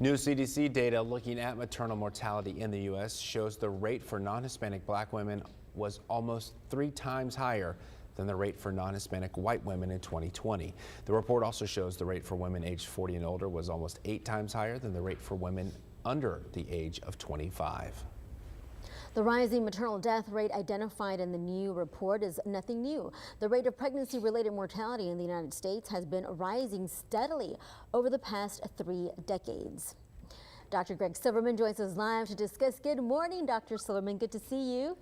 New CDC data looking at maternal mortality in the U.S. shows the rate for non-Hispanic black women was almost 3 times higher than the rate for non-Hispanic white women in 2020. The report also shows the rate for women aged 40 and older was almost 8 times higher than the rate for women under the age of 25. The rising maternal death rate identified in the new report is nothing new. The rate of pregnancy-related mortality in the United States has been rising steadily over the past 3 decades. Dr. Greg Silverman joins us live to discuss. Good morning, Dr. Silverman. Good to see you.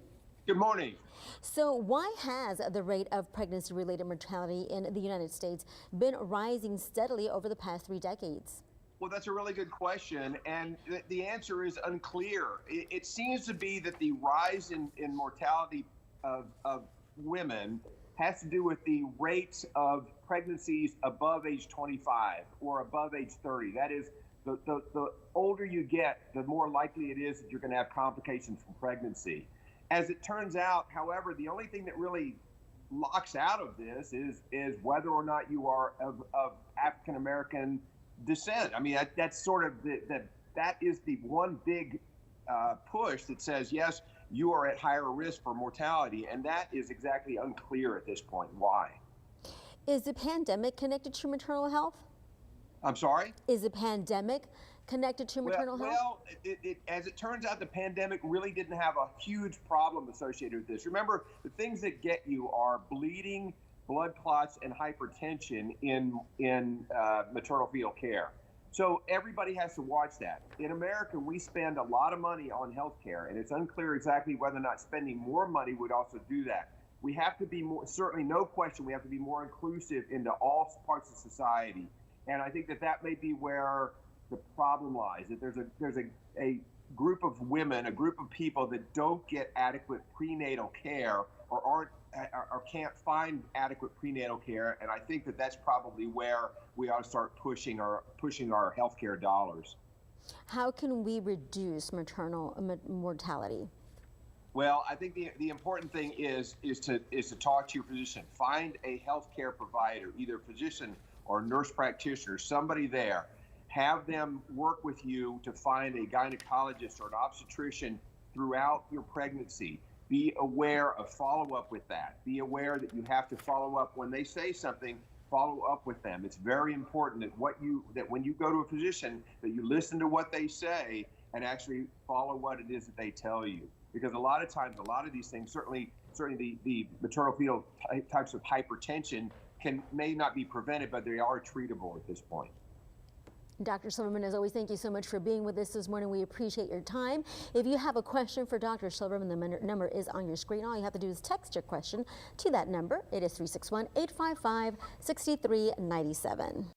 Good morning. So why has the rate of pregnancy-related mortality in the United States been rising steadily over the past 3 decades? Well, that's a really good question, and the answer is unclear. It seems to be that the rise in mortality of women has to do with the rates of pregnancies above age 25 or above age 30. That is, the older you get, the more likely it is that you're going to have complications from pregnancy. As it turns out, however, the only thing that really locks out of this is whether or not you are of African American descent. I mean, that's sort of that is the one big push that says, yes, you are at higher risk for mortality, and that is exactly unclear at this point. Why? Is the pandemic connected to maternal health? I'm sorry? Is the pandemic connected to maternal health? Well, as it turns out, the pandemic really didn't have a huge problem associated with this. Remember, the things that get you are bleeding, blood clots, and hypertension in maternal fetal care. So everybody has to watch that. In America, we spend a lot of money on health care, and it's unclear exactly whether or not spending more money would also do that. We have to be more, certainly no question, we have to be more inclusive into all parts of society. And I think that may be where the problem lies, that there's a group of women, a group of people that don't get adequate prenatal care or can't find adequate prenatal care, and I think that's probably where we ought to start pushing our healthcare dollars. How can we reduce maternal mortality? Well, I think the important thing is to talk to your physician. Find a healthcare provider, either a physician or nurse practitioner, somebody there. Have them work with you to find a gynecologist or an obstetrician throughout your pregnancy. Be aware of follow-up with that. Be aware that you have to follow up when they say something. Follow up with them. It's very important that when you go to a physician, that you listen to what they say and actually follow what it is that they tell you. Because a lot of times, a lot of these things, certainly the maternal fetal types of hypertension may not be prevented, but they are treatable at this point. Dr. Silverman, as always, thank you so much for being with us this morning. We appreciate your time. If you have a question for Dr. Silverman, the number is on your screen. All you have to do is text your question to that number. It is 361-855-6397.